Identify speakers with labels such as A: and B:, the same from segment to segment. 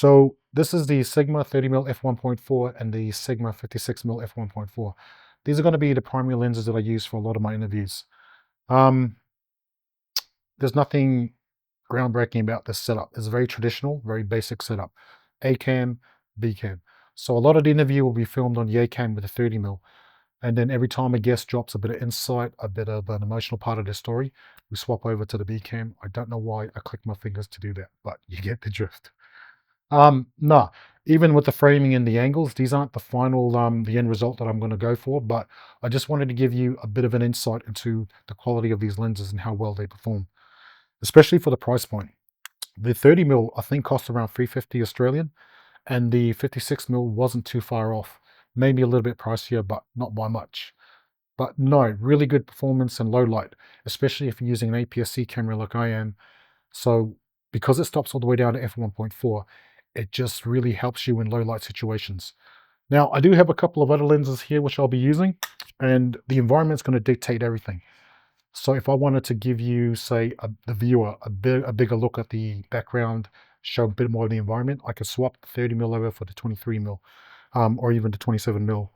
A: So this is the Sigma 30mm f1.4 and the Sigma 56mm f1.4. These are going to be the primary lenses that I use for a lot of my interviews. Um, there's nothing groundbreaking about this setup. It's a very traditional, very basic setup. A cam, B cam. So a lot of the interview will be filmed on the A cam with a 30mm. And then every time a guest drops a bit of insight, a bit of an emotional part of their story, we swap over to the B cam. I don't know why I click my fingers to do that, but you get the drift. No, even with the framing and the angles, these aren't the final, the end result that I'm going to go for, but I just wanted to give you a bit of an insight into the quality of these lenses and how well they perform, especially for the price point. The 30mm, I think, cost around 350 Australian, and the 56mm wasn't too far off. Maybe a little bit pricier, but not by much. But no, really good performance and low light, especially if you're using an APS-C camera like I am. So because it stops all the way down to f1.4, it just really helps you in low light situations. Now, I do have a couple of other lenses here which I'll be using, and the environment's going to dictate everything. So if I wanted to give you, say, the viewer a bigger look at the background, show a bit more of the environment, I could swap the 30mm over for the 23mm, or even the 27mm.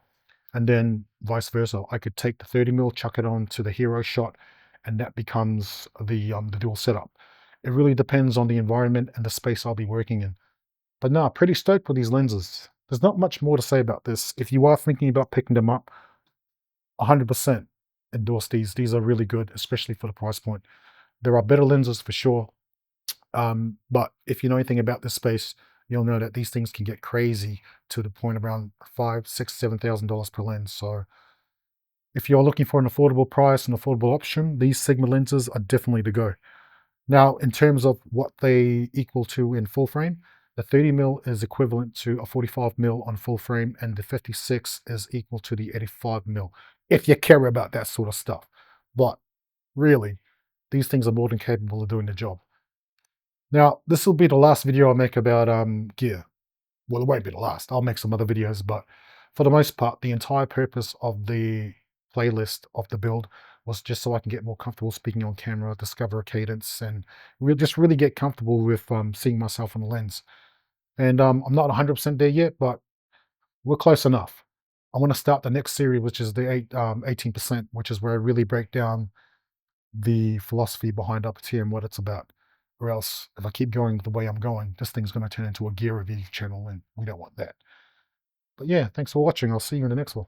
A: And then vice versa. I could take the 30mm, chuck it on to the hero shot, and that becomes the dual setup. It really depends on the environment and the space I'll be working in. But no, pretty stoked with these lenses. There's not much more to say about this. If you are thinking about picking them up, 100% endorse these. These are really good, especially for the price point. There are better lenses for sure. But if you know anything about this space, you'll know that these things can get crazy to the point around $5, $6, $7,000 per lens. So if you're looking for an affordable price, an affordable option, these Sigma lenses are definitely the go. Now, in terms of what they equal to in full frame, the 30mm is equivalent to a 45mm on full frame, and the 56 is equal to the 85mm, if you care about that sort of stuff. But really, these things are more than capable of doing the job. Now, this will be the last video I make about gear. Well, it won't be the last. I'll make some other videos, but for the most part, the entire purpose of the playlist of the build was just so I can get more comfortable speaking on camera, discover a cadence, and just really get comfortable with seeing myself on the lens. And I'm not 100% there yet, but we're close enough. I want to start the next series, which is the 18%, which is where I really break down the philosophy behind Upper and what it's about. Or else, if I keep going the way I'm going, this thing's going to turn into a gear review channel, and we don't want that. But yeah, thanks for watching. I'll see you in the next one.